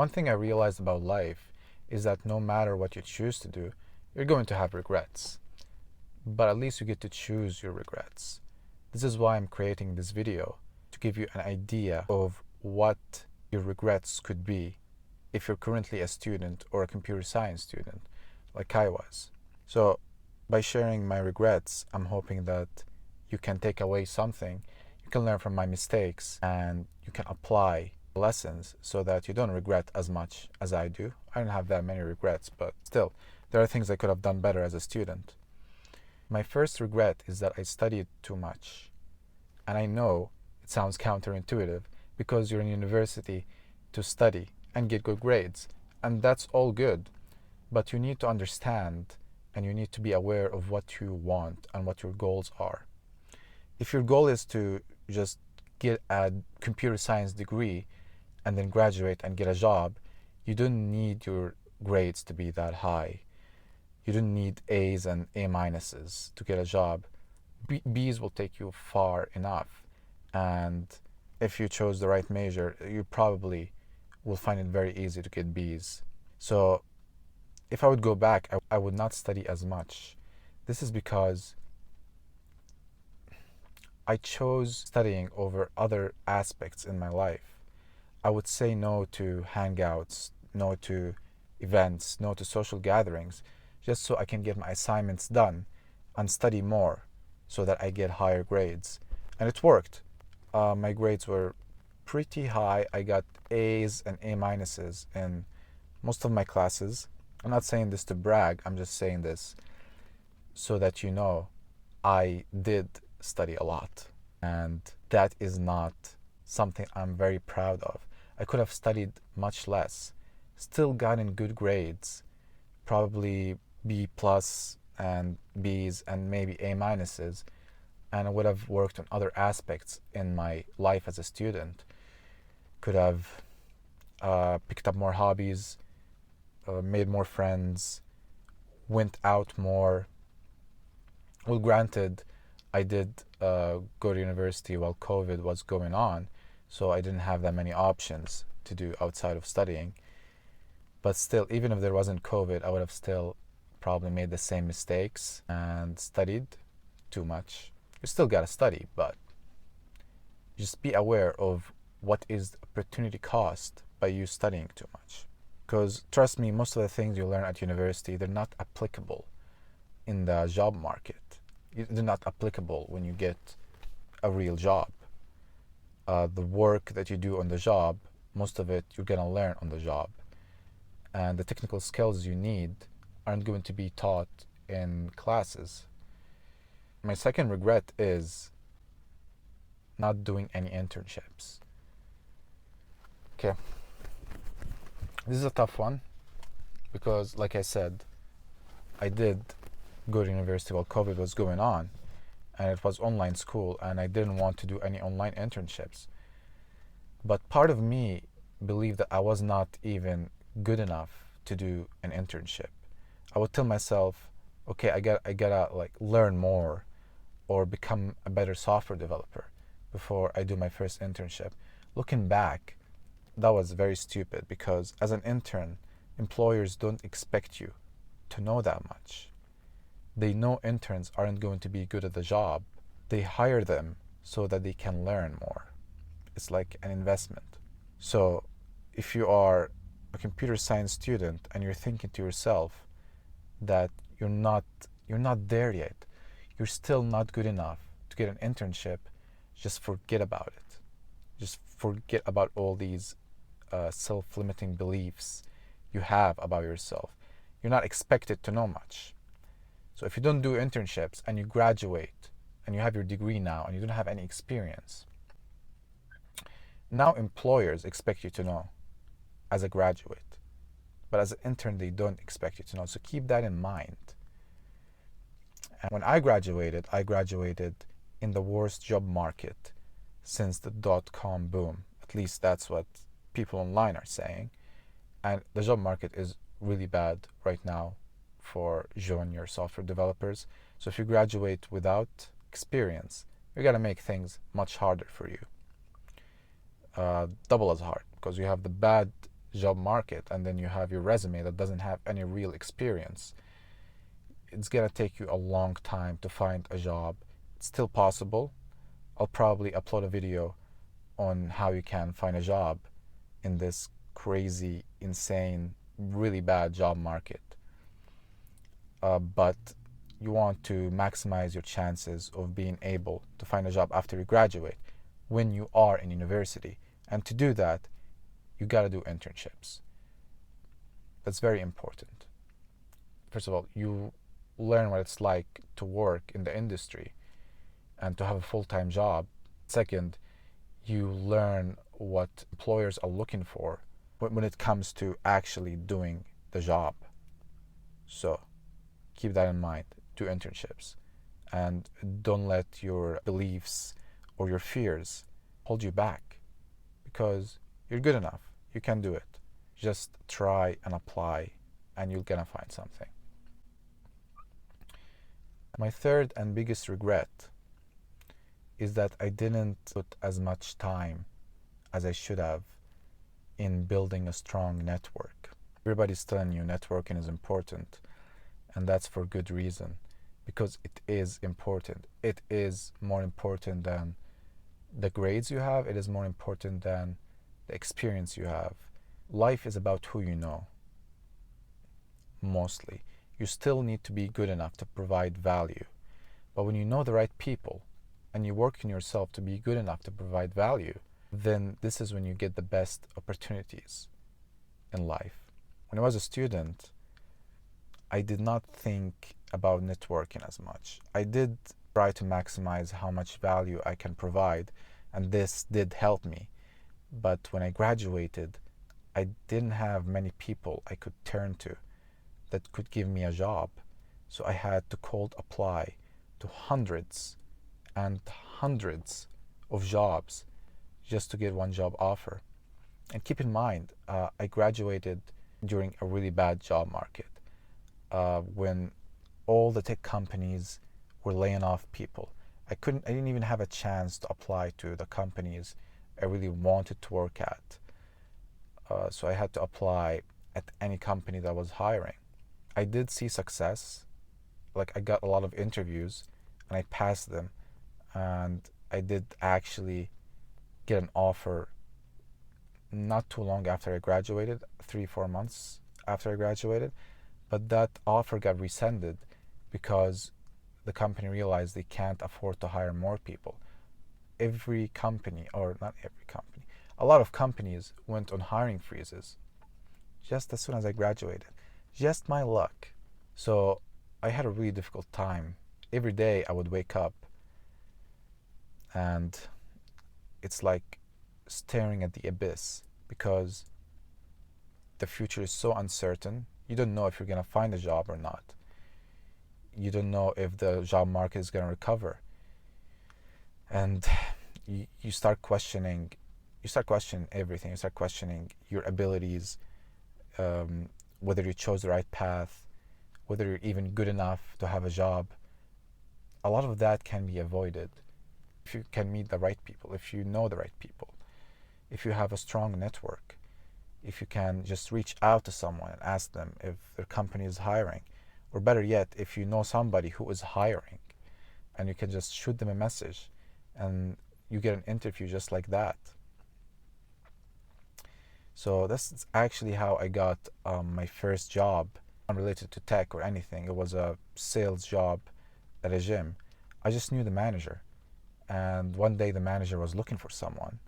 One thing I realized about life is that no matter what you choose to do, you're going to have regrets. But at least you get to choose your regrets. This is why I'm creating this video, to give you an idea of what your regrets could be if you're currently a student or a computer science student, like I was. So by sharing my regrets, I'm hoping that you can take away something, you can learn from my mistakes, and you can apply lessons so that you don't regret as much as I do. I don't have that many regrets, but still, there are things I could have done better as a student. My first regret is that I studied too much. And I know it sounds counterintuitive because you're in university to study and get good grades, and that's all good. But you need to understand and you need to be aware of what you want and what your goals are. If your goal is to just get a computer science degree and then graduate and get a job, you don't need your grades to be that high. You don't need A's and A minuses to get a job. B's will take you far enough. And if you chose the right major, you probably will find it very easy to get B's. So if I would go back, I would not study as much. This is because I chose studying over other aspects in my life. I would say no to hangouts, no to events, no to social gatherings, just so I can get my assignments done and study more so that I get higher grades. And it worked. My grades were pretty high. I got A's and A minuses in most of my classes. I'm not saying this to brag, I'm just saying this so that you know I did study a lot. And that is not something I'm very proud of. I could have studied much less, still gotten good grades, probably B plus and B's and maybe A minuses, and I would have worked on other aspects in my life as a student. Could have picked up more hobbies, made more friends, went out more. Well, granted, I did go to university while COVID was going on, so I didn't have that many options to do outside of studying. But still, even if there wasn't COVID, I would have still probably made the same mistakes and studied too much. You still gotta study, but just be aware of what is the opportunity cost by you studying too much. Because trust me, most of the things you learn at university, they're not applicable in the job market. They're not applicable when you get a real job. The work that you do on the job, most of it you're gonna learn on the job. And the technical skills you need aren't going to be taught in classes. My second regret is not doing any internships. Okay. This is a tough one because, like I said, I did go to university while COVID was going on, and it was online school, and I didn't want to do any online internships. But part of me believed that I was not even good enough to do an internship. I would tell myself, okay, I gotta like learn more or become a better software developer before I do my first internship. Looking back, that was very stupid because as an intern, employers don't expect you to know that much. They know interns aren't going to be good at the job. They hire them so that they can learn more. It's like an investment. So if you are a computer science student and you're thinking to yourself that you're not there yet, you're still not good enough to get an internship, just forget about it. Just forget about all these self-limiting beliefs you have about yourself. You're not expected to know much. So if you don't do internships and you graduate and you have your degree now and you don't have any experience, now employers expect you to know as a graduate. But as an intern, they don't expect you to know. So keep that in mind. And when I graduated in the worst job market since the dot-com boom. At least that's what people online are saying. And the job market is really bad right now for junior software developers. So if you graduate without experience, you're gonna make things much harder for you. Double as hard because you have the bad job market, and then you have your resume that doesn't have any real experience, it's gonna take you a long time to find a job. It's still possible. I'll probably upload a video on how you can find a job in this crazy, insane, really bad job market. But you want to maximize your chances of being able to find a job after you graduate when you are in university. And to do that, you got to do internships. That's very important. First of all, you learn what it's like to work in the industry and to have a full-time job. Second, you learn what employers are looking for when it comes to actually doing the job. So keep that in mind. Do internships, and don't let your beliefs or your fears hold you back, because you're good enough. You can do it. Just try and apply, and you're gonna find something. My third and biggest regret is that I didn't put as much time as I should have in building a strong network. Everybody's telling you networking is important, and that's for good reason, because it is important. It is more important than the grades you have. It is more important than the experience you have. Life is about who you know, mostly. You still need to be good enough to provide value. But when you know the right people and you work on yourself to be good enough to provide value, then this is when you get the best opportunities in life. When I was a student, I did not think about networking as much. I did try to maximize how much value I can provide, and this did help me. But when I graduated, I didn't have many people I could turn to that could give me a job. So I had to cold apply to hundreds and hundreds of jobs just to get one job offer. And keep in mind, I graduated during a really bad job market, when all the tech companies were laying off people. I didn't even have a chance to apply to the companies I really wanted to work at. So I had to apply at any company that was hiring. I did see success. Like, I got a lot of interviews and I passed them, and I did actually get an offer not too long after I graduated, 3-4 months after I graduated. But that offer got rescinded because the company realized they can't afford to hire more people. Every company, or not every company, a lot of companies went on hiring freezes just as soon as I graduated. Just my luck. So I had a really difficult time. Every day I would wake up and it's like staring at the abyss, because the future is so uncertain. You don't know if you're going to find a job or not. You don't know if the job market is going to recover. And you start questioning everything. You start questioning your abilities, whether you chose the right path, whether you're even good enough to have a job. A lot of that can be avoided if you can meet the right people, if you know the right people, if you have a strong network, if you can just reach out to someone and ask them if their company is hiring, or better yet, if you know somebody who is hiring and you can just shoot them a message and you get an interview just like that. So that's actually how I got my first job, unrelated to tech or anything. It was a sales job at a gym. I just knew the manager, and one day the manager was looking for someone.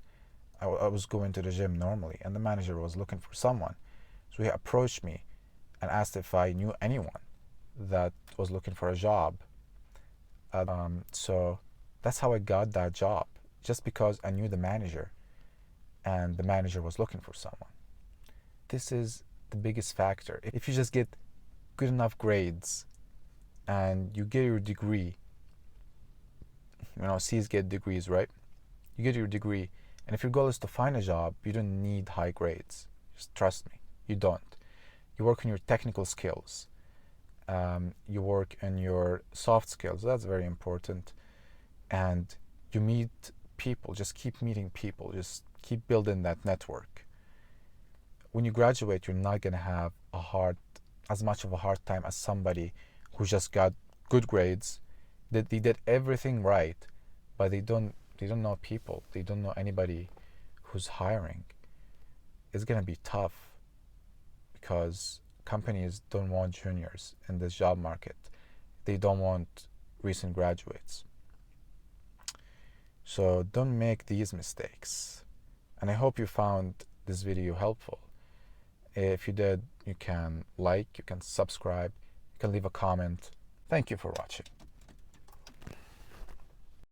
I was going to the gym normally, and the manager was looking for someone. So he approached me and asked if I knew anyone that was looking for a job. So that's how I got that job, just because I knew the manager and the manager was looking for someone. This is the biggest factor. If you just get good enough grades and you get your degree, C's get degrees, right? You get your degree, and if your goal is to find a job, you don't need high grades. Just trust me, you don't. You work on your technical skills. You work on your soft skills. That's very important. And you meet people. Just keep meeting people. Just keep building that network. when you graduate, you're not gonna have as much of a hard time as somebody who just got good grades, that they did everything right, but they don't know people, they don't know anybody who's hiring. It's gonna be tough because companies don't want juniors in this job market. They don't want recent graduates. So don't make these mistakes. And I hope you found this video helpful. If you did, you can like, you can subscribe, you can leave a comment. Thank you for watching.